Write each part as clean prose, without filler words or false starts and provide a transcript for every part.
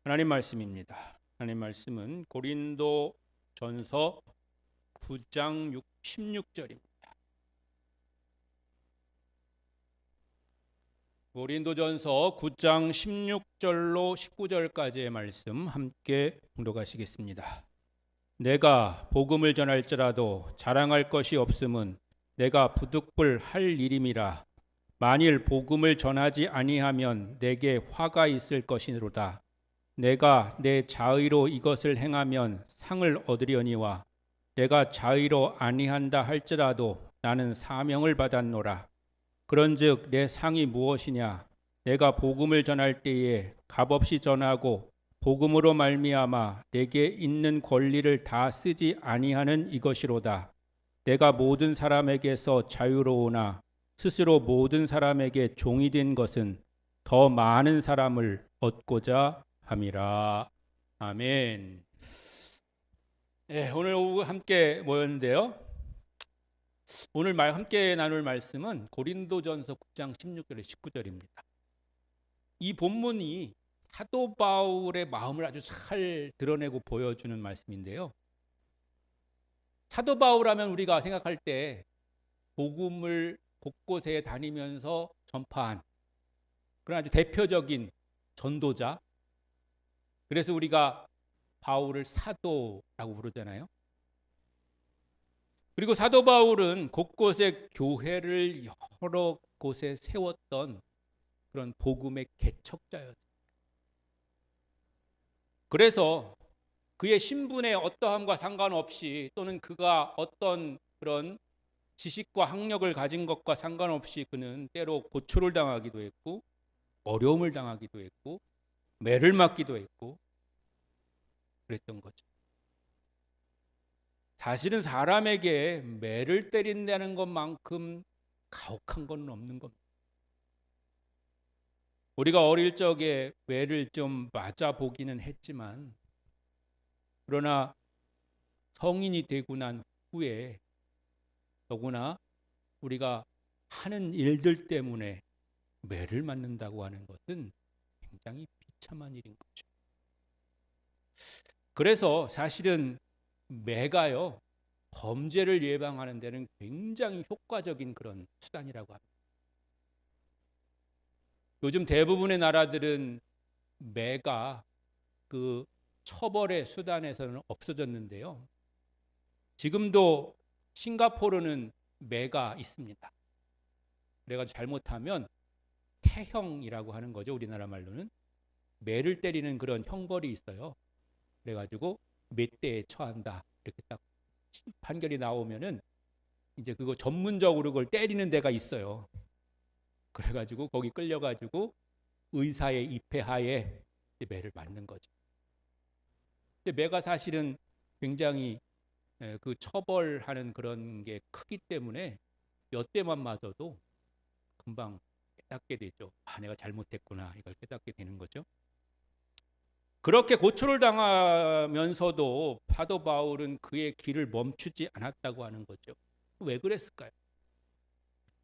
하나님 말씀입니다. 하나님 말씀은 고린도 전서 9장 16절입니다. 고린도 전서 9장 16절로 19절까지의 말씀 함께 봉독하시겠습니다. 내가 복음을 전할지라도 자랑할 것이 없음은 내가 부득불 할 일임이라. 만일 복음을 전하지 아니하면 내게 화가 있을 것이로다. 내가 내 자의로 이것을 행하면 상을 얻으려니와 내가 자의로 아니한다 할지라도 나는 사명을 받았노라. 그런즉 내 상이 무엇이냐? 내가 복음을 전할 때에 값없이 전하고 복음으로 말미암아 내게 있는 권리를 다 쓰지 아니하는 이것이로다. 내가 모든 사람에게서 자유로우나 스스로 모든 사람에게 종이 된 것은 더 많은 사람을 얻고자 함이라. 아멘. 네, 오늘 오후 함께 모였는데요. 오늘 함께 나눌 말씀은 고린도전서 9장 16절에 19절입니다. 이 본문이 사도 바울의 마음을 아주 잘 드러내고 보여주는 말씀인데요. 사도 바울하면 우리가 생각할 때 복음을 곳곳에 다니면서 전파한 그런 아주 대표적인 전도자, 그래서 우리가 바울을 사도라고 부르잖아요. 그리고 사도 바울은 곳곳에 교회를 여러 곳에 세웠던 그런 복음의 개척자였어요. 그래서 그의 신분의 어떠함과 상관없이, 또는 그가 어떤 그런 지식과 학력을 가진 것과 상관없이 그는 때로 고초를 당하기도 했고, 어려움을 당하기도 했고, 매를 맞기도 했고 그랬던 거죠. 사실은 사람에게 매를 때린다는 것만큼 가혹한 건 없는 겁니다. 우리가 어릴 적에 매를 좀 맞아보기는 했지만, 그러나 성인이 되고 난 후에 더구나 우리가 하는 일들 때문에 매를 맞는다고 하는 것은 굉장히 비참한 일인 거죠. 그래서 사실은 매가요, 범죄를 예방하는 데는 굉장히 효과적인 그런 수단이라고 합니다. 요즘 대부분의 나라들은 매가 그 처벌의 수단에서는 없어졌는데요. 지금도 싱가포르는 매가 있습니다. 그래가지고 잘못하면 태형이라고 하는 거죠. 우리나라 말로는 매를 때리는 그런 형벌이 있어요. 그래가지고 몇 대에 처한다 이렇게 딱 판결이 나오면은 이제 그거 전문적으로 그걸 때리는 데가 있어요. 그래가지고 거기 끌려가지고 의사의 입회하에 매를 맞는 거죠. 근데 매가 사실은 굉장히 그 처벌하는 그런 게 크기 때문에 몇 대만 맞아도 금방 깨닫게 되죠. 아, 내가 잘못했구나, 이걸 깨닫게 되는 거죠. 그렇게 고초를 당하면서도 사도 바울은 그의 길을 멈추지 않았다고 하는 거죠. 왜 그랬을까요?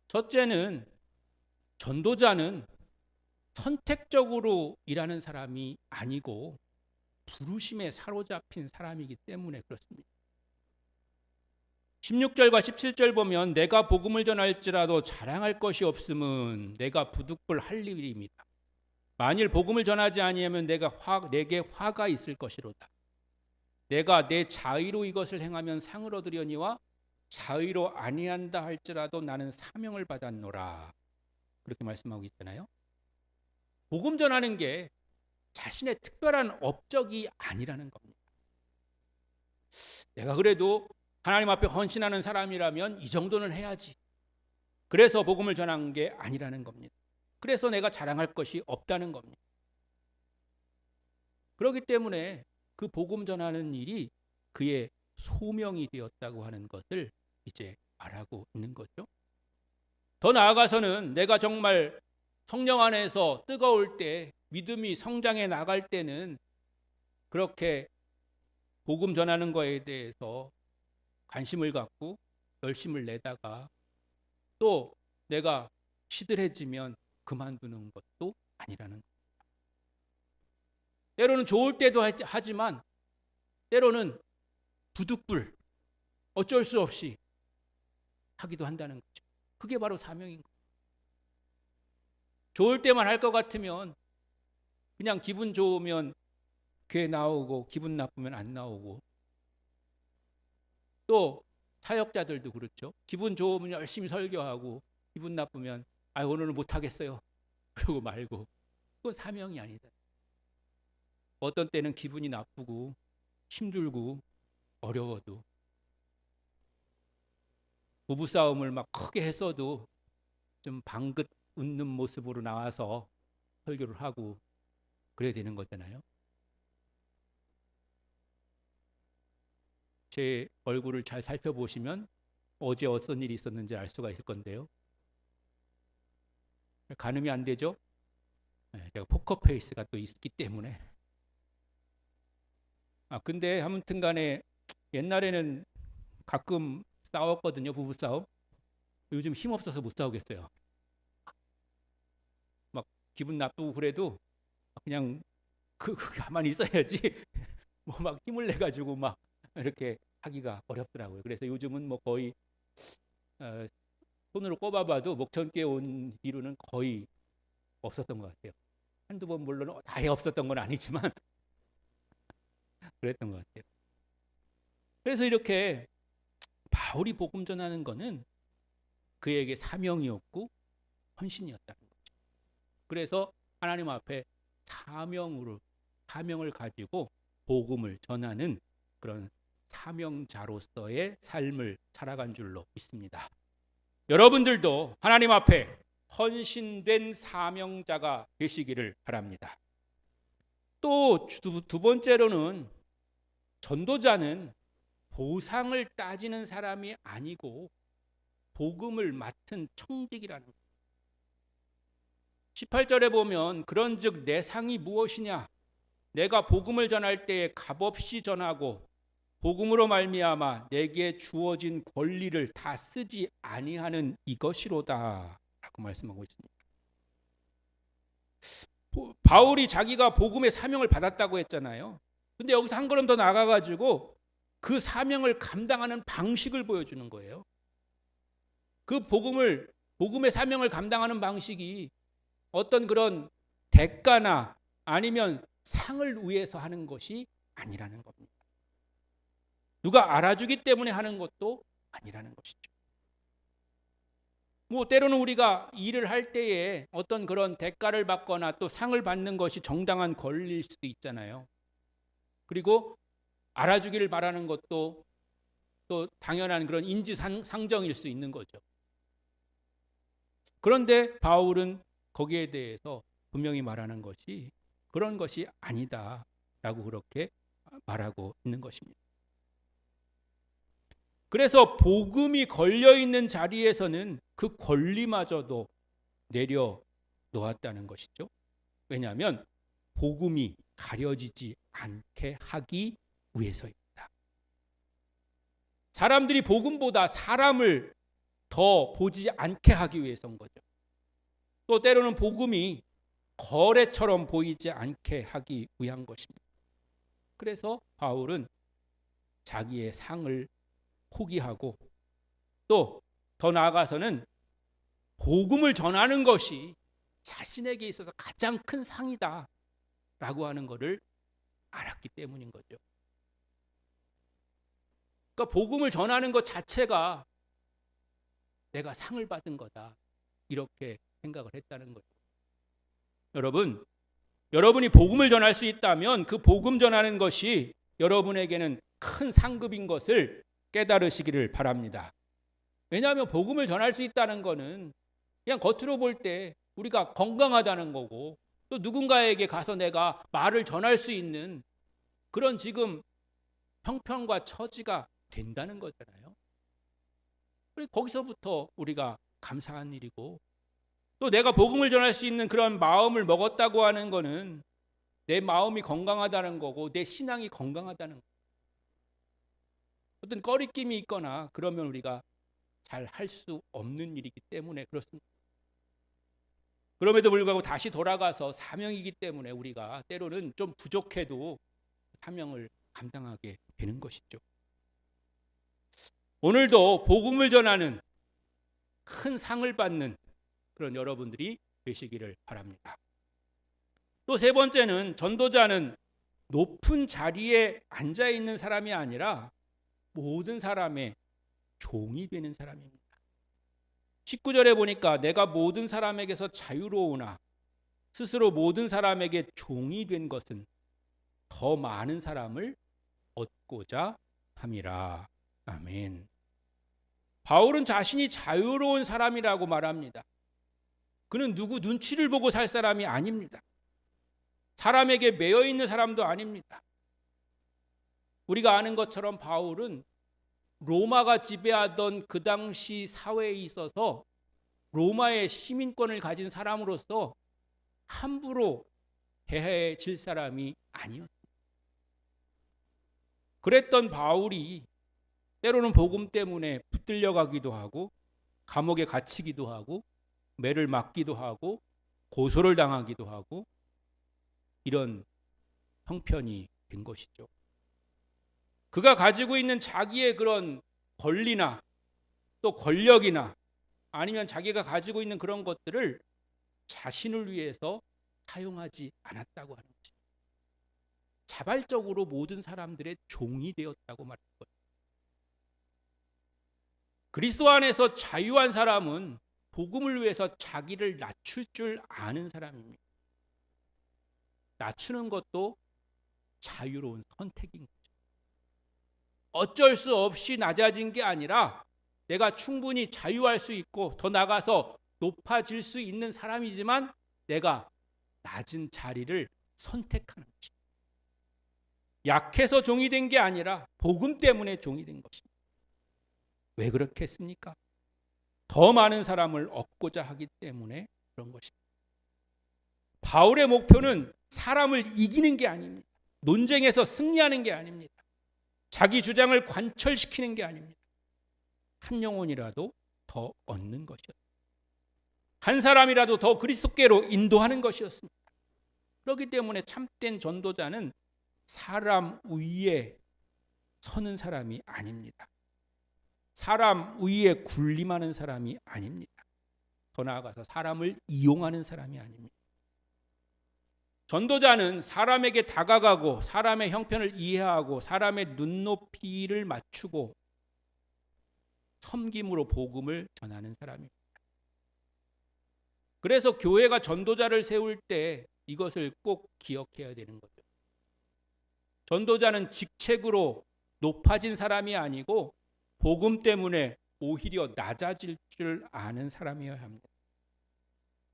첫째는, 전도자는 선택적으로 일하는 사람이 아니고 부르심에 사로잡힌 사람이기 때문에 그렇습니다. 16절과 17절 보면 내가 복음을 전할지라도 자랑할 것이 없음은 내가 부득불 할 일입니다. 만일 복음을 전하지 아니하면 내게 화가 있을 것이로다. 내가 내 자의로 이것을 행하면 상을 얻으려니와 자의로 아니한다 할지라도 나는 사명을 받았노라. 그렇게 말씀하고 있잖아요. 복음 전하는 게 자신의 특별한 업적이 아니라는 겁니다. 내가 그래도 하나님 앞에 헌신하는 사람이라면 이 정도는 해야지. 그래서 복음을 전한 게 아니라는 겁니다. 그래서 내가 자랑할 것이 없다는 겁니다. 그렇기 때문에 그 복음 전하는 일이 그의 소명이 되었다고 하는 것을 이제 말하고 있는 거죠. 더 나아가서는 내가 정말 성령 안에서 뜨거울 때, 믿음이 성장해 나갈 때는 그렇게 복음 전하는 거에 대해서 관심을 갖고 열심을 내다가 또 내가 시들해지면 그만두는 것도 아니라는 겁니다. 때로는 좋을 때도 하지만 때로는 부득불 어쩔 수 없이 하기도 한다는 거죠. 그게 바로 사명인 거예요. 좋을 때만 할 것 같으면 그냥 기분 좋으면 교회 나오고 기분 나쁘면 안 나오고, 또 사역자들도 그렇죠. 기분 좋으면 열심히 설교하고 기분 나쁘면 오늘은 못하겠어요 그러고 말고, 그건 사명이 아니다. 어떤 때는 기분이 나쁘고 힘들고 어려워도 부부싸움을 막 크게 했어도 좀 방긋 웃는 모습으로 나와서 설교를 하고 그래야 되는 거잖아요. 제 얼굴을 잘 살펴보시면 어제 어떤 일이 있었는지 알 수가 있을 건데요. 가늠이 안 되죠? 제가 포커페이스가 또 있기 때문에. 근데 아무튼 간에 옛날에는 가끔 싸웠거든요, 부부싸움. 요즘 힘없어서 못 싸우겠어요. 막 기분 나쁘고 그래도 그냥 가만히 있어야지 뭐 막 힘을 내가지고 막 이렇게 하기가 어렵더라고요. 그래서 요즘은 뭐 거의 손으로 꼽아봐도 목천교회 온 뒤로는 거의 없었던 것 같아요. 한두 번 물론 아예 없었던 건 아니지만 그랬던 것 같아요. 그래서 이렇게 바울이 복음 전하는 거는 그에게 사명이었고 헌신이었다는 거죠. 그래서 하나님 앞에 사명을 가지고 복음을 전하는 그런 사명자로서의 삶을 살아간 줄로 믿습니다. 여러분들도 하나님 앞에 헌신된 사명자가 되시기를 바랍니다. 또 두 번째로는 전도자는 보상을 따지는 사람이 아니고 복음을 맡은 청직이라는 거예요. 18절에 보면 그런즉 내 상이 무엇이냐, 내가 복음을 전할 때에 값없이 전하고 복음으로 말미암아 내게 주어진 권리를 다 쓰지 아니하는 이것이로다 라고 말씀하고 있습니다. 바울이 자기가 복음의 사명을 받았다고 했잖아요. 근데 여기서 한 걸음 더 나가가지고 그 사명을 감당하는 방식을 보여주는 거예요. 그 복음의 사명을 감당하는 방식이 어떤 그런 대가나 아니면 상을 위해서 하는 것이 아니라는 겁니다. 누가 알아주기 때문에 하는 것도 아니라는 것이죠. 뭐 때로는 우리가 일을 할 때에 어떤 그런 대가를 받거나 또 상을 받는 것이 정당한 권리일 수도 있잖아요. 그리고 알아주기를 바라는 것도 또 당연한 그런 인지상정일 수 있는 거죠. 그런데 바울은 거기에 대해서 분명히 말하는 것이 그런 것이 아니다라고 그렇게 말하고 있는 것입니다. 그래서 복음이 걸려있는 자리에서는 그 권리마저도 내려놓았다는 것이죠. 왜냐하면 복음이 가려지지 않게 하기 위해서입니다. 사람들이 복음보다 사람을 더 보지 않게 하기 위해서인 거죠. 또 때로는 복음이 거래처럼 보이지 않게 하기 위한 것입니다. 그래서 바울은 자기의 상을 포기하고 또 더 나아가서는 복음을 전하는 것이 자신에게 있어서 가장 큰 상이다 라고 하는 것을 알았기 때문인 거죠. 그러니까 복음을 전하는 것 자체가 내가 상을 받은 거다 이렇게 생각을 했다는 거죠. 여러분이 복음을 전할 수 있다면 그 복음 전하는 것이 여러분에게는 큰 상급인 것을 깨달으시기를 바랍니다. 왜냐하면 복음을 전할 수 있다는 것은 그냥 겉으로 볼 때 우리가 건강하다는 거고 또 누군가에게 가서 내가 말을 전할 수 있는 그런 지금 형편과 처지가 된다는 거잖아요. 거기서부터 우리가 감사한 일이고 또 내가 복음을 전할 수 있는 그런 마음을 먹었다고 하는 거는 내 마음이 건강하다는 거고 내 신앙이 건강하다는 거고 어떤 꺼리낌이 있거나 그러면 우리가 잘 할 수 없는 일이기 때문에 그렇습니다. 그럼에도 불구하고 다시 돌아가서 사명이기 때문에 우리가 때로는 좀 부족해도 사명을 감당하게 되는 것이죠. 오늘도 복음을 전하는 큰 상을 받는 그런 여러분들이 되시기를 바랍니다. 또 세 번째는 전도자는 높은 자리에 앉아 있는 사람이 아니라 모든 사람의 종이 되는 사람입니다. 19절에 보니까 내가 모든 사람에게서 자유로우나 스스로 모든 사람에게 종이 된 것은 더 많은 사람을 얻고자 함이라. 아멘. 바울은 자신이 자유로운 사람이라고 말합니다. 그는 누구 눈치를 보고 살 사람이 아닙니다. 사람에게 매여 있는 사람도 아닙니다. 우리가 아는 것처럼 바울은 로마가 지배하던 그 당시 사회에 있어서 로마의 시민권을 가진 사람으로서 함부로 대해질 사람이 아니었습니다. 그랬던 바울이 때로는 복음 때문에 붙들려 가기도 하고 감옥에 갇히기도 하고 매를 맞기도 하고 고소를 당하기도 하고 이런 형편이 된 것이죠. 그가 가지고 있는 자기의 그런 권리나 또 권력이나 아니면 자기가 가지고 있는 그런 것들을 자신을 위해서 사용하지 않았다고 하는 것입니다. 자발적으로 모든 사람들의 종이 되었다고 말하는 거예요. 그리스도 안에서 자유한 사람은 복음을 위해서 자기를 낮출 줄 아는 사람입니다. 낮추는 것도 자유로운 선택인 거죠. 어쩔 수 없이 낮아진 게 아니라 내가 충분히 자유할 수 있고 더 나가서 높아질 수 있는 사람이지만 내가 낮은 자리를 선택하는 것입니다. 약해서 종이 된 게 아니라 복음 때문에 종이 된 것입니다. 왜 그렇게 했습니까? 더 많은 사람을 얻고자 하기 때문에 그런 것입니다. 바울의 목표는 사람을 이기는 게 아닙니다. 논쟁에서 승리하는 게 아닙니다. 자기 주장을 관철시키는 게 아닙니다. 한 영혼이라도 더 얻는 것이었습니다. 한 사람이라도 더 그리스도께로 인도하는 것이었습니다. 그렇기 때문에 참된 전도자는 사람 위에 서는 사람이 아닙니다. 사람 위에 군림하는 사람이 아닙니다. 더 나아가서 사람을 이용하는 사람이 아닙니다. 전도자는 사람에게 다가가고 사람의 형편을 이해하고 사람의 눈높이를 맞추고 섬김으로 복음을 전하는 사람입니다. 그래서 교회가 전도자를 세울 때 이것을 꼭 기억해야 되는 거죠. 전도자는 직책으로 높아진 사람이 아니고 복음 때문에 오히려 낮아질 줄 아는 사람이어야 합니다.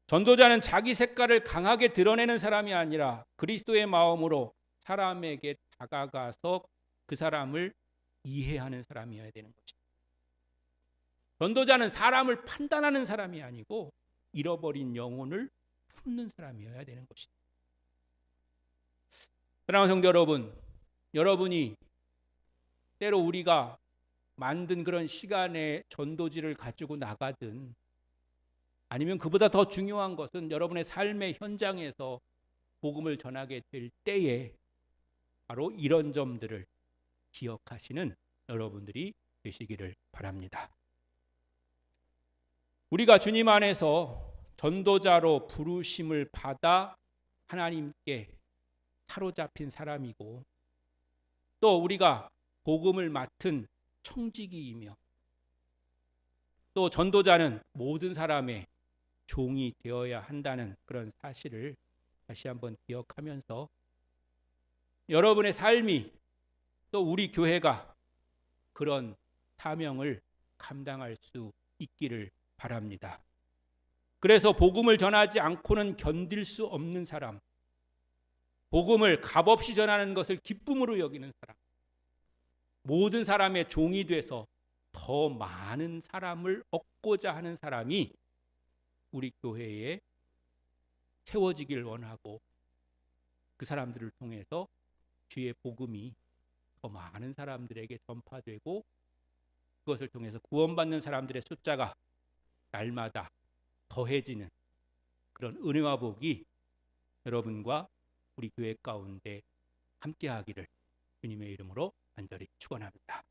전도자는 자기 색깔을 강하게 드러내는 사람이 아니라 그리스도의 마음으로 사람에게 다가가서 그 사람을 이해하는 사람이어야 되는 것입니다. 전도자는 사람을 판단하는 사람이 아니고 잃어버린 영혼을 품는 사람이어야 되는 것입니다. 사랑하는 성도 여러분, 여러분이 때로 우리가 만든 그런 시간의 전도지를 가지고 나가든 아니면 그보다 더 중요한 것은 여러분의 삶의 현장에서 복음을 전하게 될 때에 바로 이런 점들을 기억하시는 여러분들이 되시기를 바랍니다. 우리가 주님 안에서 전도자로 부르심을 받아 하나님께 사로잡힌 사람이고 또 우리가 복음을 맡은 청지기이며 또 전도자는 모든 사람의 종이 되어야 한다는 그런 사실을 다시 한번 기억하면서 여러분의 삶이 또 우리 교회가 그런 사명을 감당할 수 있기를 바랍니다. 그래서 복음을 전하지 않고는 견딜 수 없는 사람, 복음을 값없이 전하는 것을 기쁨으로 여기는 사람, 모든 사람의 종이 돼서 더 많은 사람을 얻고자 하는 사람이 우리 교회에 세워지길 원하고 그 사람들을 통해서 주의 복음이 더 많은 사람들에게 전파되고 그것을 통해서 구원받는 사람들의 숫자가 날마다 더해지는 그런 은혜와 복이 여러분과 우리 교회 가운데 함께하기를 주님의 이름으로 간절히 축원합니다.